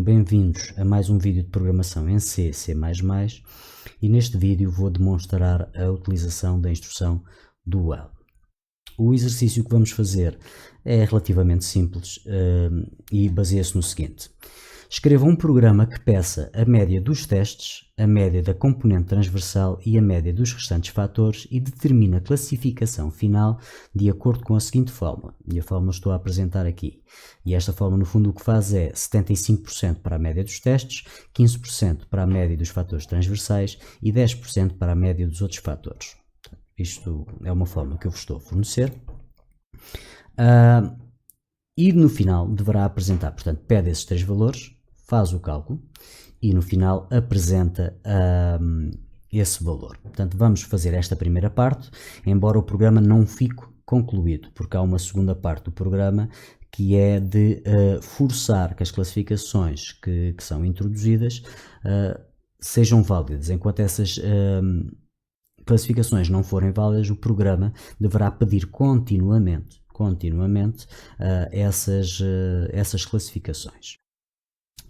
bem-vindos a mais um vídeo de programação em C, C++, e neste vídeo vou demonstrar a utilização da instrução do while. O exercício que vamos fazer é relativamente simples e baseia-se no seguinte. Escreva um programa que peça a média dos testes, a média da componente transversal e a média dos restantes fatores e determine a classificação final de acordo com a seguinte fórmula. E a fórmula estou a apresentar aqui. E esta fórmula, no fundo, o que faz é 75% para a média dos testes, 15% para a média dos fatores transversais e 10% para a média dos outros fatores. Isto é uma fórmula que eu vos estou a fornecer. E no final deverá apresentar, portanto, pede esses três valores, faz o cálculo e no final apresenta esse valor. Portanto, vamos fazer esta primeira parte, embora o programa não fique concluído, porque há uma segunda parte do programa que é de forçar que as classificações que são introduzidas sejam válidas. Enquanto essas classificações não forem válidas, o programa deverá pedir continuamente essas classificações.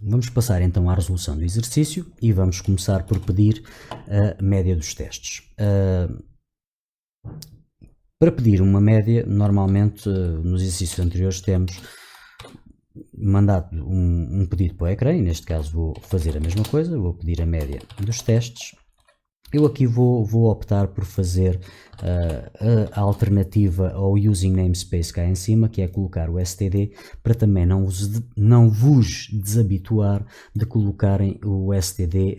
Vamos passar então à resolução do exercício e vamos começar por pedir a média dos testes. Para pedir uma média, normalmente nos exercícios anteriores temos mandado um pedido para o ecrã, e neste caso vou fazer a mesma coisa, vou pedir a média dos testes. Eu aqui vou optar por fazer a alternativa ao using namespace cá em cima, que é colocar o std, para também não vos desabituar de colocarem o std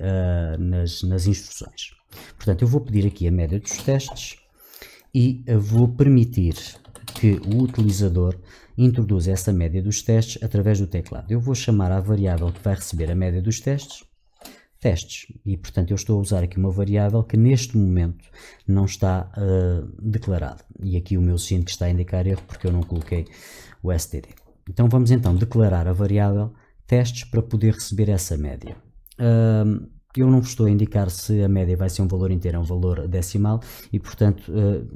nas instruções. Portanto, eu vou pedir aqui a média dos testes e vou permitir que o utilizador introduza essa média dos testes através do teclado. Eu vou chamar a variável que vai receber a média dos testes e portanto eu estou a usar aqui uma variável que neste momento não está declarada, e aqui o meu signo que está a indicar erro porque eu não coloquei o std. Então vamos então declarar a variável testes para poder receber essa média. Eu não vos estou a indicar se a média vai ser um valor inteiro ou um valor decimal, e portanto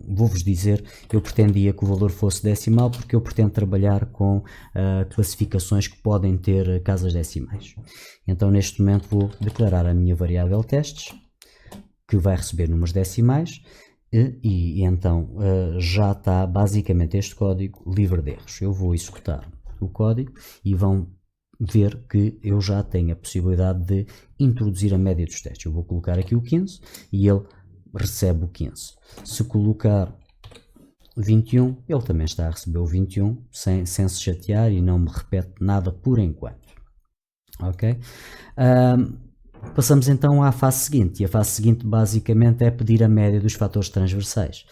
vou-vos dizer que eu pretendia que o valor fosse decimal porque eu pretendo trabalhar com classificações que podem ter casas decimais. Então neste momento vou declarar a minha variável testes, que vai receber números decimais, e então já está basicamente este código livre de erros. Eu vou executar o código e vão ver que eu já tenho a possibilidade de introduzir a média dos testes. Eu vou colocar aqui o 15 e ele recebe o 15. Se colocar 21, ele também está a receber o 21 sem se chatear e não me repete nada por enquanto. Ok? Passamos então à fase seguinte, e a fase seguinte basicamente é pedir a média dos fatores transversais,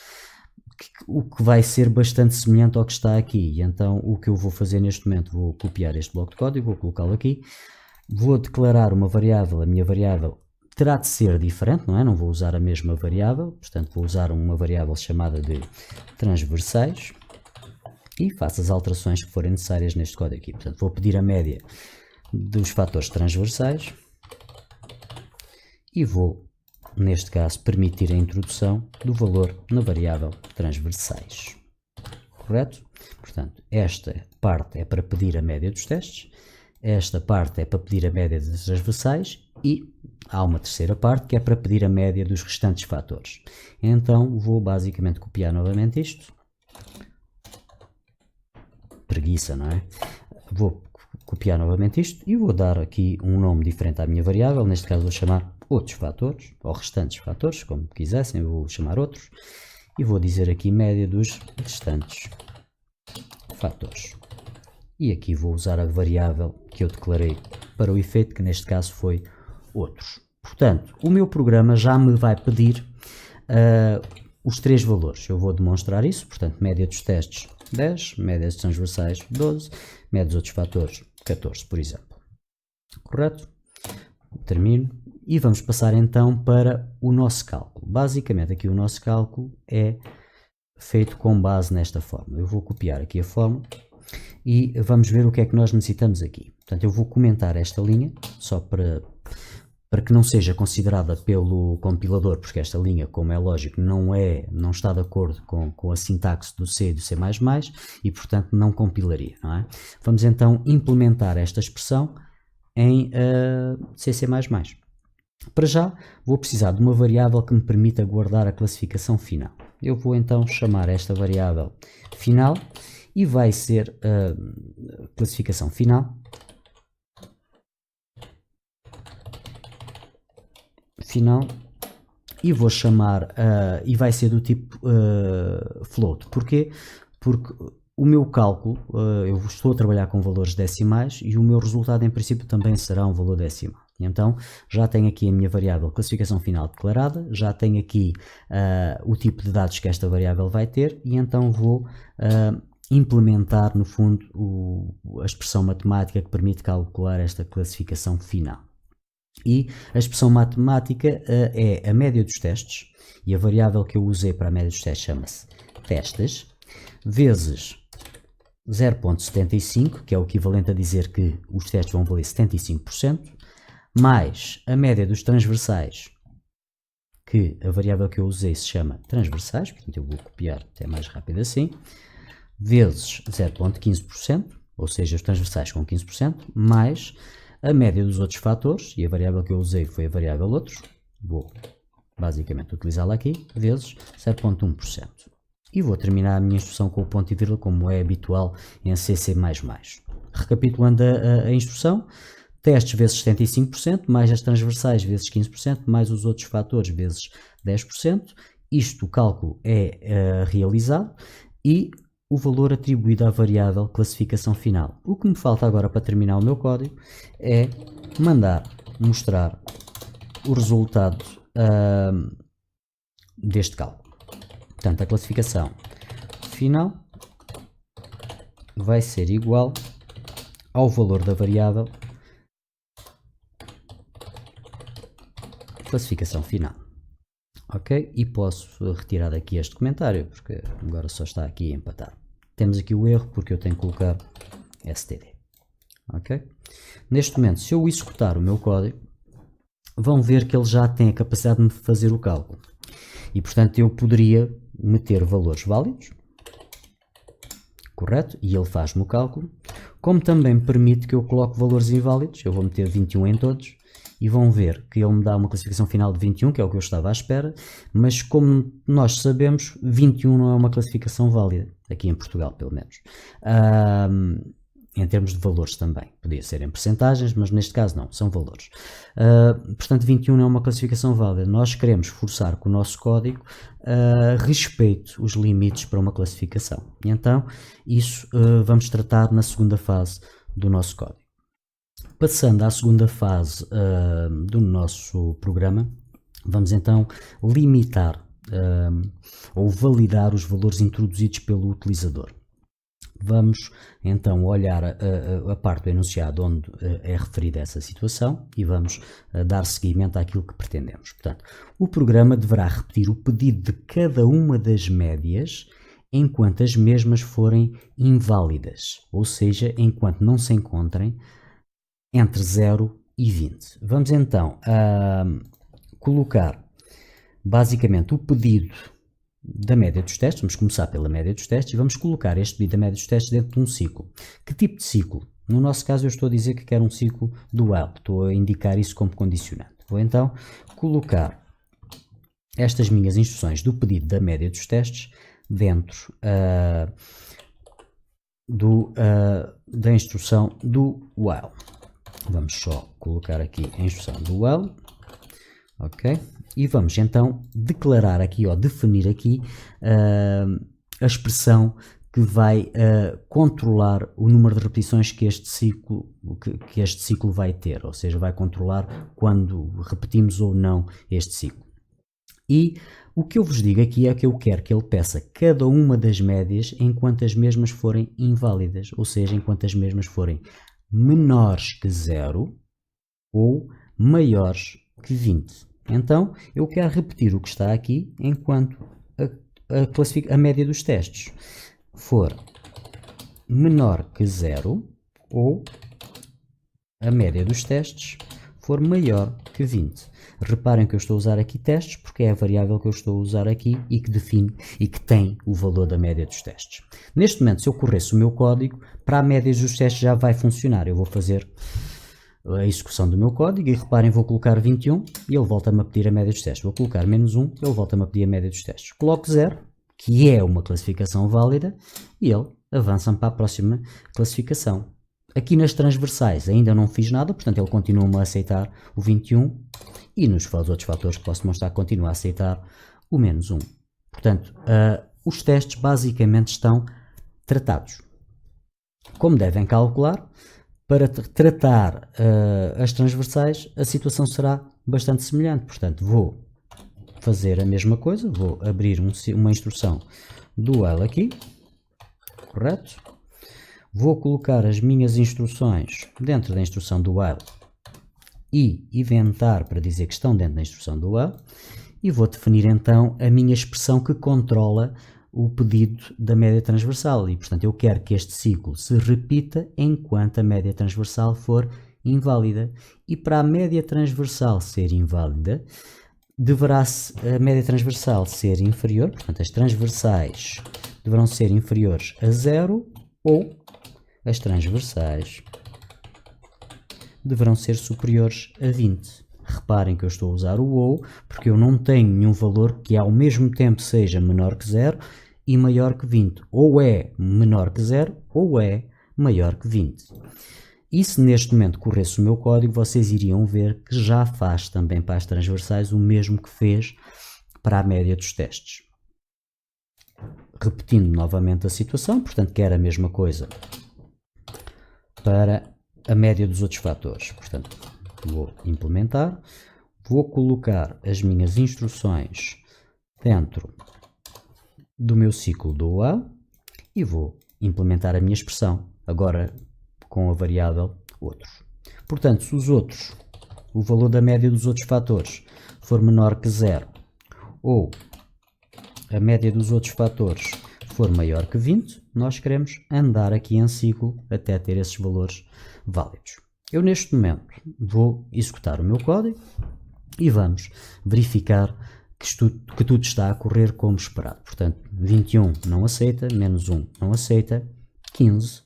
o que vai ser bastante semelhante ao que está aqui. E então o que eu vou fazer neste momento, vou copiar este bloco de código, vou colocá-lo aqui, vou declarar uma variável, a minha variável terá de ser diferente, não é? Não vou usar a mesma variável, portanto vou usar uma variável chamada de transversais e faço as alterações que forem necessárias neste código aqui. Portanto vou pedir a média dos fatores transversais e vou, neste caso, permitir a introdução do valor na variável transversais. Correto? Portanto, esta parte é para pedir a média dos testes, esta parte é para pedir a média das transversais e há uma terceira parte que é para pedir a média dos restantes fatores. Então, vou basicamente copiar novamente isto. Preguiça, não é? Vou copiar novamente isto e vou dar aqui um nome diferente à minha variável, neste caso vou chamar outros fatores, ou restantes fatores, como quisessem, eu vou chamar outros, e vou dizer aqui média dos restantes fatores. E aqui vou usar a variável que eu declarei para o efeito, que neste caso foi outros. Portanto, o meu programa já me vai pedir os três valores. Eu vou demonstrar isso, portanto, média dos testes 10, média dos transversais 12, média dos outros fatores 14, por exemplo. Correto? Termino. E vamos passar então para o nosso cálculo. Basicamente aqui o nosso cálculo é feito com base nesta fórmula. Eu vou copiar aqui a fórmula e vamos ver o que é que nós necessitamos aqui. Portanto, eu vou comentar esta linha, só para que não seja considerada pelo compilador, porque esta linha, como é lógico, não está de acordo com a sintaxe do C e do C++, e portanto não compilaria, não é? Vamos então implementar esta expressão em CC++. Para já, vou precisar de uma variável que me permita guardar a classificação final. Eu vou então chamar esta variável final e vai ser a classificação final. E vou chamar, e vai ser do tipo float. Porquê? Porque o meu cálculo, eu estou a trabalhar com valores decimais e o meu resultado em princípio também será um valor decimal. Então já tenho aqui a minha variável classificação final declarada, já tenho aqui o tipo de dados que esta variável vai ter e então vou implementar no fundo a expressão matemática que permite calcular esta classificação final. E a expressão matemática é a média dos testes e a variável que eu usei para a média dos testes chama-se testes vezes 0.75, que é o equivalente a dizer que os testes vão valer 75%, mais a média dos transversais, que a variável que eu usei se chama transversais, portanto eu vou copiar até mais rápido assim, vezes 0.15%, ou seja, os transversais com 15%, mais a média dos outros fatores, e a variável que eu usei foi a variável outros, vou basicamente utilizá-la aqui, vezes 0.1%. E vou terminar a minha instrução com o ponto e vírgula, como é habitual em CC++. Recapitulando a instrução, testes vezes 75%, mais as transversais vezes 15%, mais os outros fatores vezes 10%. Isto, o cálculo é realizado e o valor atribuído à variável classificação final. O que me falta agora para terminar o meu código é mostrar o resultado deste cálculo. Portanto, a classificação final vai ser igual ao valor da variável classificação final. Ok? E posso retirar daqui este comentário, porque agora só está aqui a empatar. Temos aqui o erro porque eu tenho que colocar std. Ok? Neste momento, se eu executar o meu código, vão ver que ele já tem a capacidade de me fazer o cálculo. E, portanto, eu poderia meter valores válidos, correto? E ele faz-me o cálculo. Como também me permite que eu coloque valores inválidos, eu vou meter 21 em todos, e vão ver que ele me dá uma classificação final de 21, que é o que eu estava à espera, mas como nós sabemos, 21 não é uma classificação válida, aqui em Portugal pelo menos, em termos de valores também, podia ser em percentagens, mas neste caso não, são valores. Portanto, 21 não é uma classificação válida, nós queremos forçar que o nosso código respeite os limites para uma classificação, e então isso vamos tratar na segunda fase do nosso código. Passando à segunda fase do nosso programa, vamos então limitar ou validar os valores introduzidos pelo utilizador. Vamos então olhar a parte do enunciado onde é referida essa situação e vamos dar seguimento àquilo que pretendemos. Portanto, o programa deverá repetir o pedido de cada uma das médias enquanto as mesmas forem inválidas, ou seja, enquanto não se encontrem entre 0 e 20. Vamos então colocar basicamente o pedido da média dos testes. Vamos começar pela média dos testes e vamos colocar este pedido da média dos testes dentro de um ciclo. Que tipo de ciclo? No nosso caso eu estou a dizer que quero um ciclo do while, estou a indicar isso como condicionante. Vou então colocar estas minhas instruções do pedido da média dos testes dentro da instrução do while. Vamos só colocar aqui a instrução do while, ok? E vamos então declarar aqui, ou definir aqui, a expressão que vai controlar o número de repetições que este ciclo vai ter, ou seja, vai controlar quando repetimos ou não este ciclo. E o que eu vos digo aqui é que eu quero que ele peça cada uma das médias enquanto as mesmas forem inválidas, ou seja, enquanto as mesmas forem menores que 0 ou maiores que 20. Então, eu quero repetir o que está aqui enquanto a média dos testes for menor que 0 ou a média dos testes for maior que 20. Reparem que eu estou a usar aqui testes porque é a variável que eu estou a usar aqui e que define e que tem o valor da média dos testes. Neste momento, se eu corresse o meu código, para a média dos testes já vai funcionar. Eu vou fazer a execução do meu código e reparem, vou colocar 21 e ele volta-me a pedir a média dos testes. Vou colocar -1, ele volta-me a pedir a média dos testes. Coloco 0, que é uma classificação válida, e ele avança-me para a próxima classificação. Aqui nas transversais ainda não fiz nada, portanto ele continua-me a aceitar o 21 e nos outros fatores que posso demonstrar continua a aceitar o -1. Portanto, os testes basicamente estão tratados. Como devem calcular, para tratar as transversais a situação será bastante semelhante. Portanto, vou fazer a mesma coisa, vou abrir uma instrução do while aqui, correto? Vou colocar as minhas instruções dentro da instrução do while e inventar para dizer que estão dentro da instrução do while e vou definir então a minha expressão que controla o pedido da média transversal e, portanto, eu quero que este ciclo se repita enquanto a média transversal for inválida. E para a média transversal ser inválida, deverá a média transversal ser inferior, portanto, as transversais deverão ser inferiores a 0 ou as transversais deverão ser superiores a 20. Reparem que eu estou a usar o ou, porque eu não tenho nenhum valor que ao mesmo tempo seja menor que 0 e maior que 20. Ou é menor que 0 ou é maior que 20. E se neste momento corresse o meu código, vocês iriam ver que já faz também para as transversais o mesmo que fez para a média dos testes. Repetindo novamente a situação, portanto, quero a mesma coisa para a média dos outros fatores. Portanto, vou implementar, vou colocar as minhas instruções dentro do meu ciclo do while e vou implementar a minha expressão, agora com a variável outros. Portanto, se os outros, o valor da média dos outros fatores for menor que 0 ou a média dos outros fatores for maior que 20, nós queremos andar aqui em ciclo até ter esses valores válidos. Eu neste momento vou executar o meu código e vamos verificar que tudo está a correr como esperado. Portanto, 21 não aceita, -1 não aceita, 15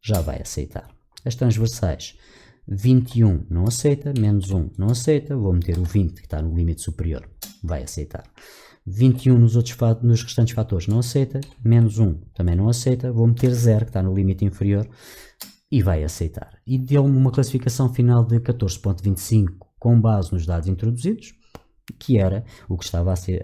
já vai aceitar. As transversais, 21 não aceita, -1 não aceita, vou meter o 20 que está no limite superior, vai aceitar. 21 nos restantes fatores não aceita, -1 também não aceita, vou meter 0 que está no limite inferior e vai aceitar. E deu-me uma classificação final de 14.25 com base nos dados introduzidos, que era o que estava a ser,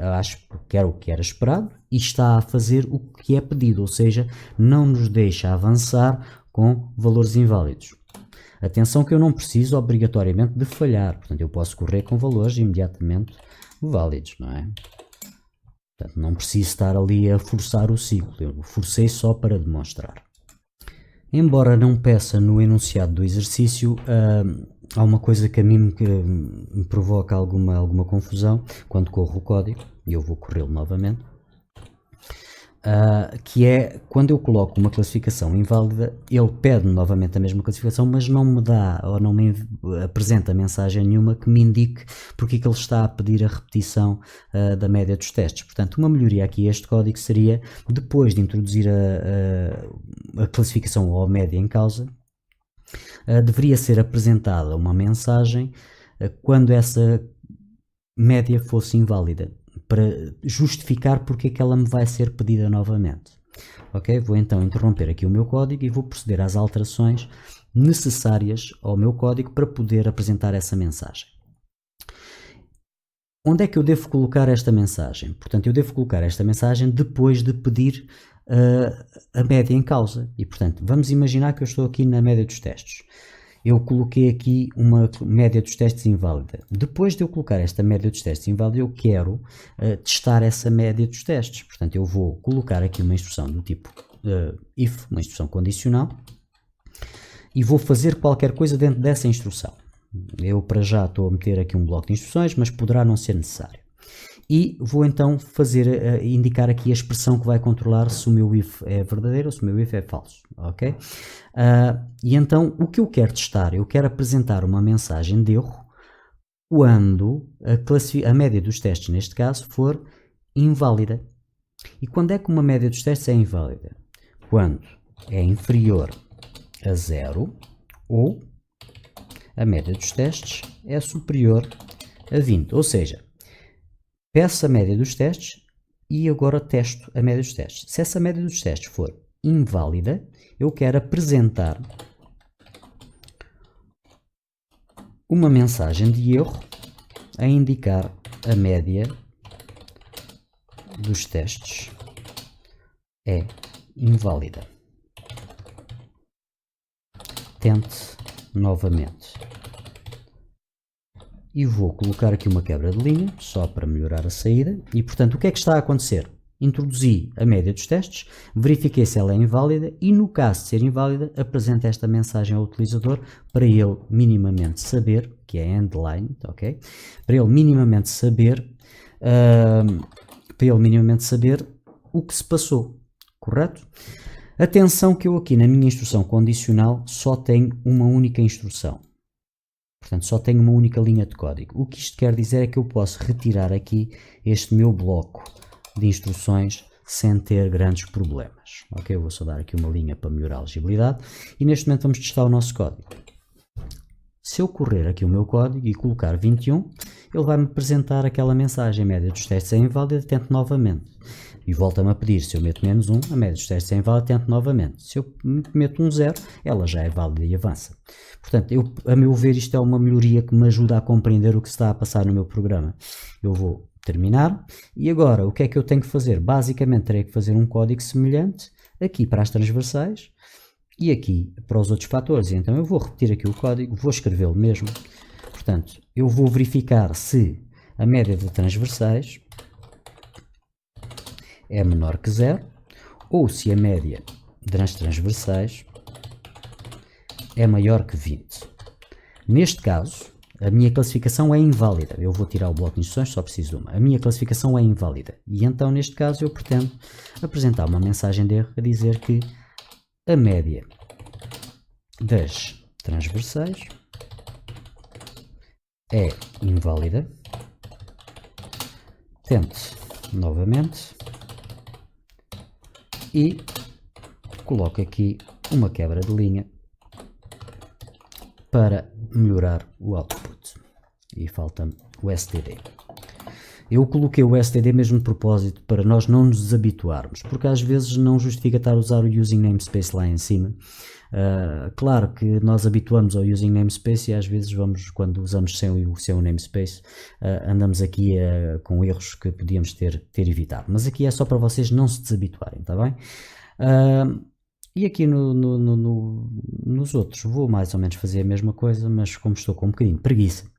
que era o que era esperado e está a fazer o que é pedido, ou seja, não nos deixa avançar com valores inválidos. Atenção que eu não preciso obrigatoriamente de falhar, portanto eu posso correr com valores imediatamente válidos, não é? Portanto, não preciso estar ali a forçar o ciclo, eu forcei só para demonstrar. Embora não peça no enunciado do exercício, há uma coisa que a mim me provoca alguma confusão quando corro o código, e eu vou corrê-lo novamente, que é quando eu coloco uma classificação inválida, ele pede-me novamente a mesma classificação, mas não me dá ou não me apresenta mensagem nenhuma que me indique porque é que ele está a pedir a repetição da média dos testes. Portanto, uma melhoria aqui a este código seria, depois de introduzir a classificação ou a média em causa, deveria ser apresentada uma mensagem quando essa média fosse inválida, para justificar porque é que ela me vai ser pedida novamente. Ok? Vou então interromper aqui o meu código e vou proceder às alterações necessárias ao meu código para poder apresentar essa mensagem. Onde é que eu devo colocar esta mensagem? Portanto, eu devo colocar esta mensagem depois de pedir a média em causa. E, portanto, vamos imaginar que eu estou aqui na média dos testes. Eu coloquei aqui uma média dos testes inválida. Depois de eu colocar esta média dos testes inválida, eu quero testar essa média dos testes. Portanto, eu vou colocar aqui uma instrução do tipo if, uma instrução condicional, e vou fazer qualquer coisa dentro dessa instrução. Eu para já estou a meter aqui um bloco de instruções, mas poderá não ser necessário. E vou então indicar aqui a expressão que vai controlar se o meu if é verdadeiro ou se o meu if é falso, ok? E então o que eu quero testar, eu quero apresentar uma mensagem de erro quando a média dos testes, neste caso, for inválida. E quando é que uma média dos testes é inválida? Quando é inferior a 0 ou a média dos testes é superior a 20. Ou seja, peço a média dos testes e agora testo a média dos testes. Se essa média dos testes for inválida, eu quero apresentar uma mensagem de erro a indicar a média dos testes é inválida. Tente novamente. E vou colocar aqui uma quebra de linha, só para melhorar a saída. E, portanto, o que é que está a acontecer? Introduzi a média dos testes, verifiquei se ela é inválida e, no caso de ser inválida, apresento esta mensagem ao utilizador para ele minimamente saber, que é endline, ok? Para ele minimamente saber, o que se passou, correto? Atenção que eu aqui na minha instrução condicional só tenho uma única instrução. Portanto, só tenho uma única linha de código. O que isto quer dizer é que eu posso retirar aqui este meu bloco de instruções sem ter grandes problemas. Ok, eu vou só dar aqui uma linha para melhorar a legibilidade e neste momento vamos testar o nosso código. Se eu correr aqui o meu código e colocar 21, ele vai-me apresentar aquela mensagem: a média dos testes é inválida, tente novamente. E volta-me a pedir, se eu meto menos 1, a média dos testes é inválida, tente novamente. Se eu meto um 0, ela já é válida e avança. Portanto, a meu ver, isto é uma melhoria que me ajuda a compreender o que se está a passar no meu programa. Eu vou terminar e agora o que é que eu tenho que fazer? Basicamente terei que fazer um código semelhante aqui para as transversais e aqui para os outros fatores. E então eu vou repetir aqui o código, vou escrevê-lo mesmo. Portanto, eu vou verificar se a média de transversais é menor que 0 ou se a média das transversais é maior que 20. Neste caso, a minha classificação é inválida. Eu vou tirar o bloco de instruções, só preciso de uma. A minha classificação é inválida. E então, neste caso, eu pretendo apresentar uma mensagem de erro a dizer que a média das transversais é inválida. Tente novamente. E coloco aqui uma quebra de linha para melhorar o output. E falta-me o std. Eu coloquei o std mesmo de propósito para nós não nos desabituarmos, porque às vezes não justifica estar a usar o using namespace lá em cima. Claro que nós habituamos ao using namespace e às vezes vamos, quando usamos sem o namespace, andamos aqui com erros que podíamos ter evitado. Mas aqui é só para vocês não se desabituarem, está bem? E aqui nos outros vou mais ou menos fazer a mesma coisa, mas como estou com um bocadinho de preguiça,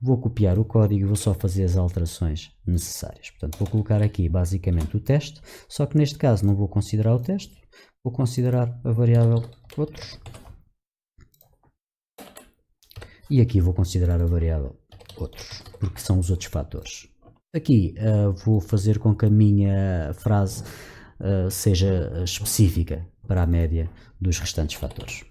vou copiar o código e vou só fazer as alterações necessárias. Portanto, vou colocar aqui basicamente o teste, só que neste caso não vou considerar o teste, vou considerar a variável outros. E aqui vou considerar a variável outros, porque são os outros fatores. Aqui vou fazer com que a minha frase seja específica para a média dos restantes fatores.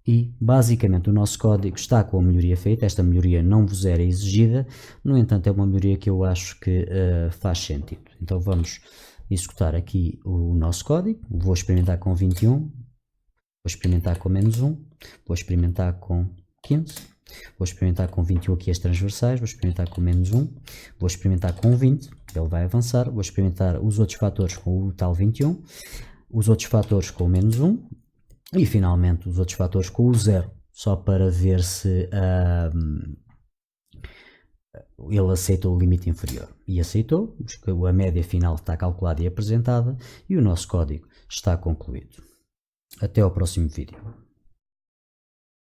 E basicamente o nosso código está com a melhoria feita. Esta melhoria não vos era exigida, no entanto é uma melhoria que eu acho que faz sentido. Então vamos executar aqui o nosso código. Vou experimentar com 21, vou experimentar com menos 1, vou experimentar com 15, vou experimentar com 21 aqui as transversais, vou experimentar com menos 1, vou experimentar com 20, ele vai avançar, vou experimentar os outros fatores com o tal 21, os outros fatores com o menos 1, e finalmente os outros fatores com o 0, só para ver se ele aceita o limite inferior. E aceitou, a média final está calculada e apresentada e o nosso código está concluído. Até ao próximo vídeo.